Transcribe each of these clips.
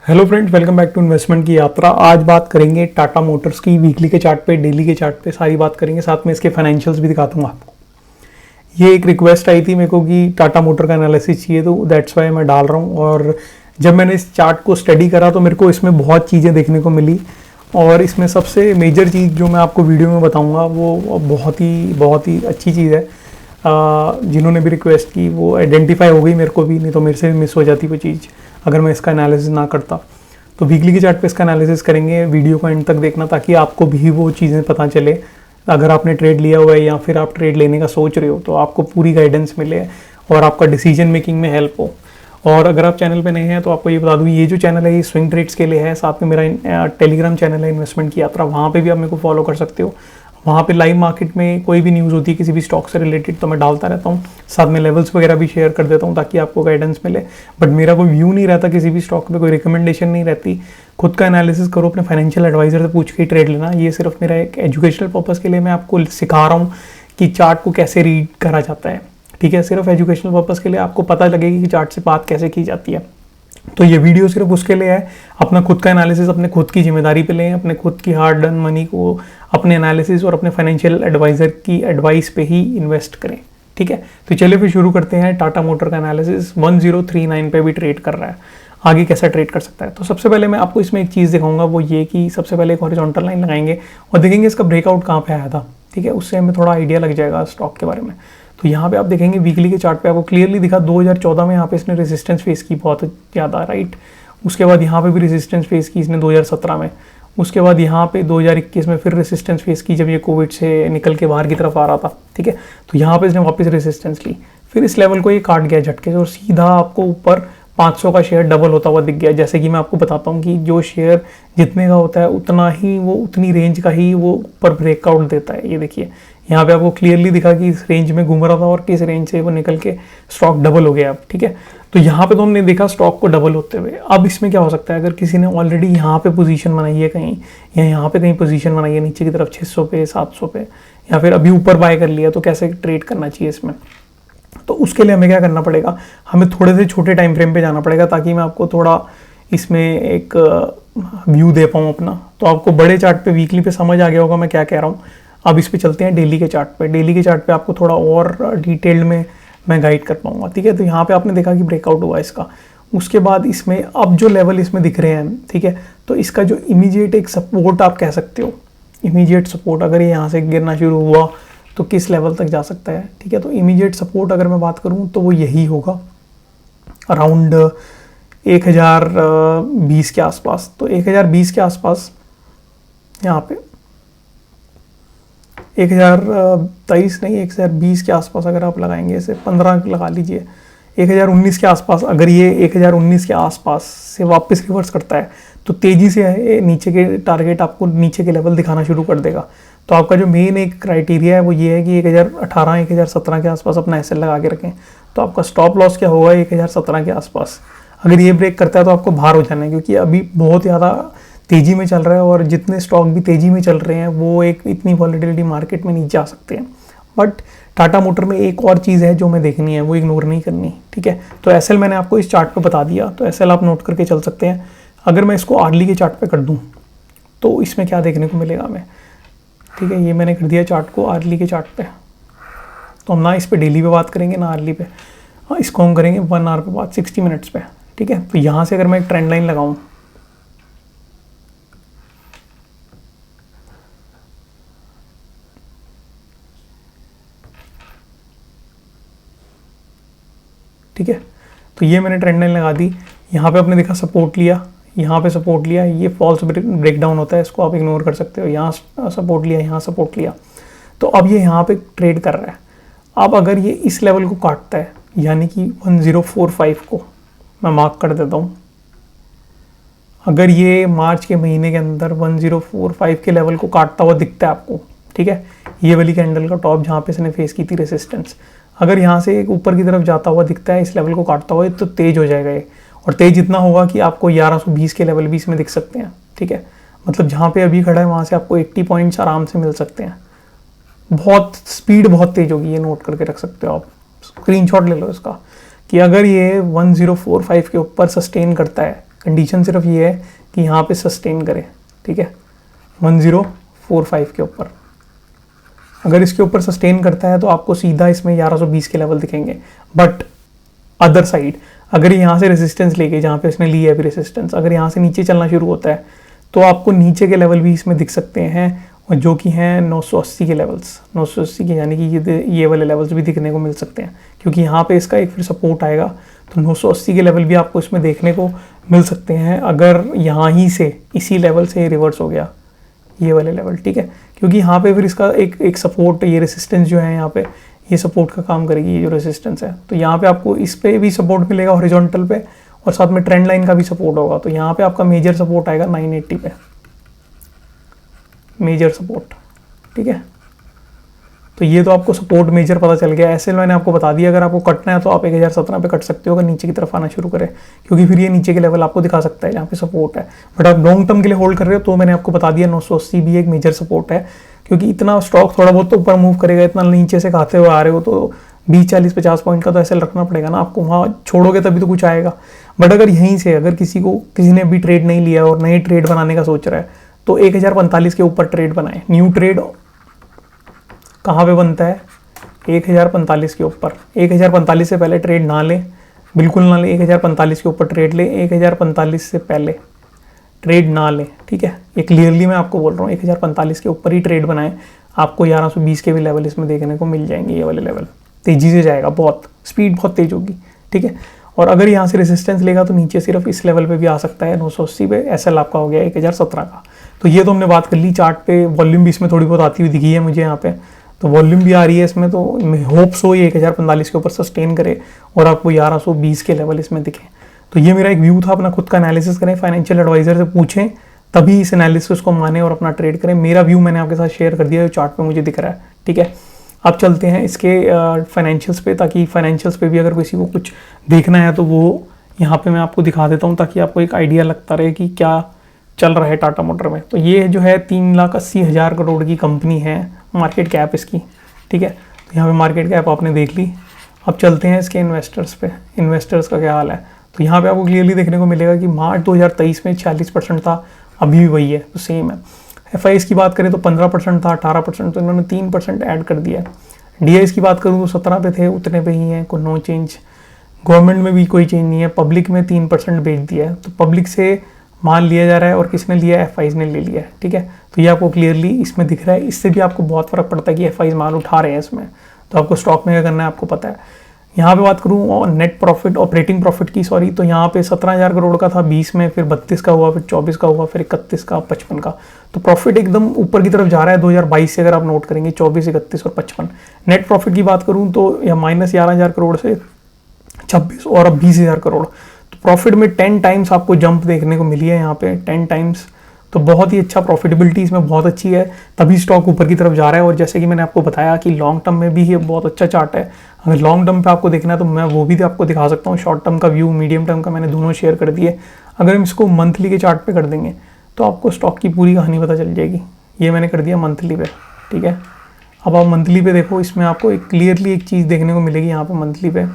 Hello friends, welcome back to investment की यात्रा। आज बात करेंगे टाटा मोटर्स की वीकली के चार्ट पे, डेली के चार्ट पे सारी बात करेंगे, साथ में इसके फाइनेंशियल्स भी दिखा दूंगा आपको। ये एक रिक्वेस्ट आई थी मेरे को कि टाटा मोटर का एनालिसिस चाहिए, तो दैट्स वाई मैं डाल रहा हूँ। और जब मैंने इस चार्ट को स्टडी करा तो मेरे को इसमें बहुत चीज़ें देखने को मिली, और इसमें सबसे मेजर चीज़ जो मैं आपको वीडियो में बताऊँगा वो बहुत ही अच्छी चीज़ है। जिन्होंने भी रिक्वेस्ट की वो आइडेंटिफाई हो गई मेरे को भी, नहीं तो मेरे से भी मिस हो जाती वो चीज़ अगर मैं इसका एनालिसिस ना करता। तो वीकली के चार्ट पे इसका एनालिसिस करेंगे, वीडियो को एंड तक देखना ताकि आपको भी वो चीज़ें पता चले। अगर आपने ट्रेड लिया हुआ है या फिर आप ट्रेड लेने का सोच रहे हो तो आपको पूरी गाइडेंस मिले और आपका डिसीजन मेकिंग में हेल्प हो। और अगर आप चैनल पे नए हैं तो आपको ये बता दूँ, ये जो चैनल है ये स्विंग ट्रेड्स के लिए है। साथ में मेरा टेलीग्राम चैनल है इन्वेस्टमेंट की यात्रा, वहाँ पे भी आप मेरे को फॉलो कर सकते हो। वहाँ पे लाइव मार्केट में कोई भी न्यूज़ होती है किसी भी स्टॉक से रिलेटेड तो मैं डालता रहता हूँ, साथ में लेवल्स वगैरह भी शेयर कर देता हूँ ताकि आपको गाइडेंस मिले। बट मेरा कोई व्यू नहीं रहता किसी भी स्टॉक पे, कोई रिकमेंडेशन नहीं रहती। खुद का एनालिसिस करो, अपने फाइनेंशियल एडवाइजर से पूछ के ही ट्रेड लेना। ये सिर्फ मेरा एक एजुकेशनल पर्पज़ के लिए मैं आपको सिखा रहा हूँ कि चार्ट को कैसे रीड करा जाता है। ठीक है, सिर्फ एजुकेशनल पर्पज़ के लिए आपको पता लगेगी कि चार्ट से बात कैसे की जाती है। तो ये वीडियो सिर्फ उसके लिए है। अपना खुद का एनालिसिस अपने खुद की जिम्मेदारी पे लें, अपने खुद की हार्ड डन मनी को अपने एनालिसिस और अपने फाइनेंशियल एडवाइजर की एडवाइस पे ही इन्वेस्ट करें। ठीक है, तो चलिए फिर शुरू करते हैं। टाटा मोटर का एनालिसिस 1039 पे भी ट्रेड कर रहा है, आगे कैसा ट्रेड कर सकता है। तो सबसे पहले मैं आपको इसमें एक चीज़ दिखाऊंगा, वो ये कि सबसे पहले एक हॉरिजॉन्टल लाइन लगाएंगे और देखेंगे इसका ब्रेकआउट कहाँ पे आया था। ठीक है, उससे हमें थोड़ा आइडिया लग जाएगा स्टॉक के बारे में। तो यहाँ पे आप देखेंगे वीकली के चार्ट पे आपको क्लियरली दिखा 2014 में यहाँ पे इसने रेजिस्टेंस फेस की बहुत ज़्यादा, राइट। उसके बाद यहाँ पे भी रेजिस्टेंस फेस की इसने 2017 में। उसके बाद यहाँ पे 2021 में फिर रेजिस्टेंस फेस की जब ये कोविड से निकल के बाहर की तरफ आ रहा था। ठीक है, तो यहाँ पे इसने वापस रेजिस्टेंस ली, फिर इस लेवल को ये काट गया झटके से और सीधा आपको ऊपर 500 का शेयर डबल होता हुआ दिख गया। जैसे कि मैं आपको बताता हूँ कि जो शेयर जितने का होता है उतना ही वो उतनी रेंज का ही वो ऊपर ब्रेकआउट देता है। ये देखिए यहाँ पे आपको क्लियरली दिखा कि इस रेंज में घूम रहा था और किस रेंज से वो निकल के स्टॉक डबल हो गया अब। ठीक है, तो यहाँ पे तो हमने देखा स्टॉक को डबल होते हुए। अब इसमें क्या हो सकता है, अगर किसी ने ऑलरेडी यहाँ पे पोजीशन बनाई है कहीं, या यहाँ पे कहीं पोजीशन बनाई है नीचे की तरफ 600 पे 700 पे, या फिर अभी ऊपर बाय कर लिया, तो कैसे ट्रेड करना चाहिए इसमें। तो उसके लिए हमें क्या करना पड़ेगा, हमें थोड़े से छोटे टाइम फ्रेम पे जाना पड़ेगा ताकि मैं आपको थोड़ा इसमें एक व्यू दे पाऊँ अपना। तो आपको बड़े चार्ट पे वीकली पे समझ आ गया होगा मैं क्या कह रहा हूँ। अब इस पे चलते हैं डेली के चार्ट पे। डेली के चार्ट पे आपको थोड़ा और डिटेल्ड में मैं गाइड कर पाऊंगा। ठीक है, तो यहाँ पे आपने देखा कि ब्रेकआउट हुआ इसका। उसके बाद इसमें अब जो लेवल इसमें दिख रहे हैं, ठीक है, तो इसका जो इमीडिएट एक सपोर्ट आप कह सकते हो, इमीडिएट सपोर्ट अगर ये यहाँ से गिरना शुरू हुआ तो किस लेवल तक जा सकता है। ठीक है, तो इमीडिएट सपोर्ट अगर मैं बात करूँ तो वो यही होगा अराउंड 1020 के आसपास। तो 1020 के आसपास यहाँ पे 1023 नहीं 1020 के आसपास अगर आप लगाएंगे, इसे 15 लगा लीजिए, 1019 के आसपास। अगर ये 1019 के आसपास से वापस रिवर्स करता है तो तेज़ी से नीचे के टारगेट आपको नीचे के लेवल दिखाना शुरू कर देगा। तो आपका जो मेन एक क्राइटेरिया है वो ये है कि 1018 1017 के आसपास अपना एसएल लगा के रखें। तो आपका स्टॉप लॉस क्या होगा 1017 के आसपास। अगर ये ब्रेक करता है तो आपको बाहर हो जाना है, क्योंकि अभी बहुत ज़्यादा तेज़ी में चल रहा है और जितने स्टॉक भी तेज़ी में चल रहे हैं वो एक इतनी वॉलेटिलिटी मार्केट में नहीं जा सकते हैं। बट टाटा मोटर में एक और चीज़ है जो मैं देखनी है, वो इग्नोर नहीं करनी। ठीक है, तो एसएल मैंने आपको इस चार्ट पे बता दिया, तो एसएल आप नोट करके चल सकते हैं। अगर मैं इसको आर्ली के चार्ट पे कर दूँ तो इसमें क्या देखने को मिलेगा हमें। ठीक है, ये मैंने कर दिया चार्ट को आर्ली के चार्ट पे। तो हम ना इस पे डेली पे बात करेंगे ना आर्ली पे, हाँ इसको हम करेंगे 1 आवर पे बात, 60 मिनट्स पे। ठीक है, तो यहाँ से अगर मैं एक ट्रेंड लाइन लगाऊँ, ठीक है, तो ये मैंने ट्रेंड लाइन लगा दी। यहाँ पे आपने देखा सपोर्ट लिया, यहाँ पे सपोर्ट लिया, ये फॉल्स ब्रेकडाउन होता है, इसको आप इग्नोर कर सकते हो। यहाँ सपोर्ट लिया, यहाँ सपोर्ट लिया, तो अब ये यहाँ पे ट्रेड कर रहा है। अब अगर ये इस लेवल को काटता है, यानी कि 1045 को मैं मार्क कर देता हूँ, अगर ये मार्च के महीने के अंदर 1045 के लेवल को काटता हुआ दिखता है आपको, ठीक है, ये वाली कैंडल का टॉप जहाँ पे इसने फेस की थी रेसिस्टेंस, अगर यहाँ से एक ऊपर की तरफ जाता हुआ दिखता है इस लेवल को काटता हुआ, तो तेज हो जाएगा ये। और तेज इतना होगा कि आपको 1120 के लेवल भी इसमें दिख सकते हैं। ठीक है, मतलब जहाँ पे अभी खड़ा है वहाँ से आपको 80 पॉइंट्स आराम से मिल सकते हैं। बहुत स्पीड बहुत तेज होगी, ये नोट करके रख सकते हो आप, स्क्रीनशॉट ले लो इसका, कि अगर ये 1045 के ऊपर सस्टेन करता है कंडीशन सिर्फ ये है कि यहाँ पे सस्टेन करे, ठीक है, 1045 के ऊपर। अगर इसके ऊपर सस्टेन करता है तो आपको सीधा इसमें 1120 के लेवल दिखेंगे। बट अदर साइड अगर यहाँ से रेजिस्टेंस लेके, जहाँ पे इसने ली है अभी रेजिस्टेंस, अगर यहाँ से नीचे चलना शुरू होता है तो आपको नीचे के लेवल भी इसमें दिख सकते हैं, और जो कि हैं 980 के लेवल्स, 980 के, यानी कि ये वाले लेवल्स भी दिखने को मिल सकते हैं, क्योंकि यहाँ पे इसका एक फिर सपोर्ट आएगा। तो 980 के लेवल भी आपको इसमें देखने को मिल सकते हैं, अगर यहाँ ही से इसी लेवल से रिवर्स हो गया ये वाले लेवल, ठीक है, क्योंकि यहाँ पे फिर इसका एक सपोर्ट, ये रेसिस्टेंस जो है यहाँ पे, ये सपोर्ट का काम करेगी, ये जो रेसिस्टेंस है। तो यहाँ पे आपको इस पे भी सपोर्ट मिलेगा हॉरिजॉन्टल पे, और साथ में ट्रेंड लाइन का भी सपोर्ट होगा। तो यहाँ पे आपका मेजर सपोर्ट आएगा 980 पे, मेजर सपोर्ट, ठीक है। तो ये तो आपको सपोर्ट मेजर पता चल गया। ऐसे मैंने आपको बता दिया, अगर आपको कटना है तो आप 1017 पे कट सकते हो अगर नीचे की तरफ आना शुरू करें, क्योंकि फिर ये नीचे के लेवल आपको दिखा सकता है जहाँ पे सपोर्ट है। बट आप लॉन्ग टर्म के लिए होल्ड कर रहे हो तो मैंने आपको बता दिया 980 भी एक मेजर सपोर्ट है, क्योंकि इतना स्टॉक थोड़ा बहुत तो ऊपर मूव करेगा, इतना नीचे से खाते हुए आ रहे हो तो 20, 40, 50 पॉइंट का तो ऐसे रखना पड़ेगा ना आपको, वहाँ छोड़ोगे तभी तो कुछ आएगा। बट अगर यहीं से अगर किसी ने भी ट्रेड नहीं लिया और नए ट्रेड बनाने का सोच रहा है तो 1045 के ऊपर ट्रेड बनाए। न्यू ट्रेड कहाँ पे बनता है? 1045 के ऊपर। 1045 से पहले ट्रेड ना लें, बिल्कुल ना लें। 1045 के ऊपर ट्रेड लें, 1045 से पहले ट्रेड ना लें, ठीक है। ये क्लियरली मैं आपको बोल रहा हूँ, 1045 के ऊपर ही ट्रेड बनाएं। आपको 1120 के भी लेवल इसमें देखने को मिल जाएंगे। ये वाले लेवल तेज़ी से जाएगा, बहुत स्पीड बहुत तेज होगी, ठीक है। और अगर यहाँ से रेजिस्टेंस लेगा तो नीचे सिर्फ इस लेवल पे भी आ सकता है 980 पे। एसएल आपका हो गया 1017 का। तो ये तो हमने बात कर ली। चार्ट पे वॉल्यूम भी इसमें थोड़ी बहुत आती हुई दिखी है मुझे यहाँ पे, तो वॉल्यूम भी आ रही है इसमें। तो होप सो ये 1045 के ऊपर सस्टेन करे और आपको 1120 के लेवल इसमें दिखे। तो ये मेरा एक व्यू था। अपना खुद का एनालिसिस करें, फाइनेंशियल एडवाइजर से पूछें, तभी इस एनालिसिस को माने और अपना ट्रेड करें। मेरा व्यू मैंने आपके साथ शेयर कर दिया जो चार्ट पे मुझे दिख रहा है, ठीक है। अब चलते हैं इसके फाइनेंशियल्स पे, ताकि फाइनेंशियल्स पे भी अगर किसी को कुछ देखना है तो वो यहाँ पे मैं आपको दिखा देता हूँ, ताकि आपको एक आइडिया लगता रहे कि क्या चल रहा है टाटा मोटर में। तो ये जो है 3,80,000 करोड़ की कंपनी है, मार्केट कैप इसकी, ठीक है। तो यहाँ पे मार्केट कैप आपने देख ली। अब चलते हैं इसके इन्वेस्टर्स पे, इन्वेस्टर्स का क्या हाल है। तो यहाँ पे आपको क्लियरली देखने को मिलेगा कि मार्च 2023 में 40% था, अभी भी वही है, तो सेम है। एफआईएस की बात करें तो 15% था, 18%, तो इन्होंने 3% ऐड कर दिया है। डीआईएस की बात करूँ तो 17 पे थे, उतने पे ही हैं, कोई नो चेंज। गवर्नमेंट में भी कोई चेंज नहीं है। पब्लिक में 3% बेच दिया है, तो पब्लिक से माल लिया जा रहा है और किसने लिया है? एफआईज ने ले लिया है, ठीक है। तो ये आपको क्लियरली इसमें दिख रहा है। इससे भी आपको बहुत फर्क पड़ता है कि एफआईज माल उठा रहे हैं इसमें, तो आपको स्टॉक में क्या करना है आपको पता है। यहाँ पे बात करूँ और नेट प्रॉफिट, ऑपरेटिंग प्रॉफिट की, सॉरी, तो यहाँ पे 17,000 करोड़ का था 20 में, फिर 32 का हुआ, फिर 24 का हुआ, फिर 31 का, 55 का। तो प्रॉफिट एकदम ऊपर की तरफ जा रहा है 2022 से, अगर आप नोट करेंगे 24, 31 और 55। नेट प्रॉफिट की बात करूँ तो यह -11,000 करोड़ से 26 और अब 20,000 करोड़। तो प्रॉफिट में 10 टाइम्स आपको जंप देखने को मिली है यहाँ पे, 10 टाइम्स। तो बहुत ही अच्छा, प्रॉफिटेबिलिटी इसमें बहुत अच्छी है, तभी स्टॉक ऊपर की तरफ जा रहा है। और जैसे कि मैंने आपको बताया कि लॉन्ग टर्म में भी ये बहुत अच्छा चार्ट है। अगर लॉन्ग टर्म पे आपको देखना है तो मैं वो भी आपको दिखा सकता हूँ। शॉर्ट टर्म का व्यू, मीडियम टर्म का, मैंने दोनों शेयर कर दिए। अगर हम इसको मंथली के चार्ट पे कर देंगे तो आपको स्टॉक की पूरी कहानी पता चल जाएगी। ये मैंने कर दिया मंथली पे, ठीक है। अब आप मंथली पे देखो, इसमें आपको एक क्लियरली एक चीज़ देखने को मिलेगी यहाँ पे मंथली पे,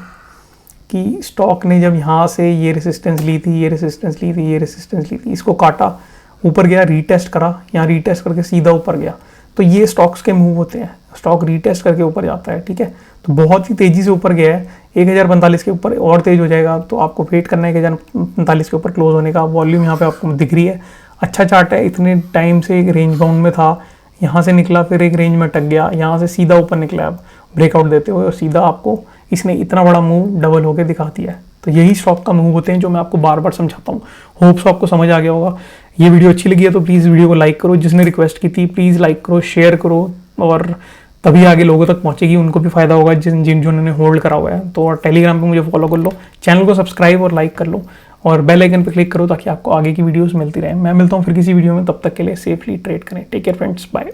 कि स्टॉक ने जब यहाँ से ये रेसिस्टेंस ली थी, ये रेसिस्टेंस ली थी, ये रेसिस्टेंस ली थी, इसको काटा, ऊपर गया, रीटेस्ट करा, यहाँ रीटेस्ट करके सीधा ऊपर गया। तो ये स्टॉक्स के मूव होते हैं, स्टॉक रीटेस्ट करके ऊपर जाता है, ठीक है। तो बहुत ही तेज़ी से ऊपर गया है, 1045 के ऊपर और तेज़ हो जाएगा। तो आपको वेट करना है 1045 के ऊपर क्लोज होने का। वॉल्यूम यहाँ पे आपको दिख रही है, अच्छा चार्ट है। इतने टाइम से एक रेंज बाउंड में था, यहाँ से निकला, फिर एक रेंज में अटक गया, यहाँ से सीधा ऊपर निकला अब ब्रेकआउट देते हुए, और सीधा आपको इसने इतना बड़ा मूव डबल होकर दिखा दिया है। तो यही स्टॉक का मूव होते हैं जो मैं आपको बार बार समझाता हूँ। होप्स आपको समझ आ गया होगा। ये वीडियो अच्छी लगी है तो प्लीज़ वीडियो को लाइक करो। जिसने रिक्वेस्ट की थी प्लीज़ लाइक करो, शेयर करो, और तभी आगे लोगों तक पहुंचेगी, उनको भी फायदा होगा जिन्होंने होल्ड करा हुआ है। तो और टेलीग्राम पे मुझे फॉलो कर लो, चैनल को सब्सक्राइब और लाइक कर लो, और बेल आइकन पे क्लिक करो ताकि आपको आगे की वीडियोस मिलती रहे। मैं मिलता हूँ फिर किसी वीडियो में, तब तक के लिए सेफली ट्रेड करें। Take care friends, bye.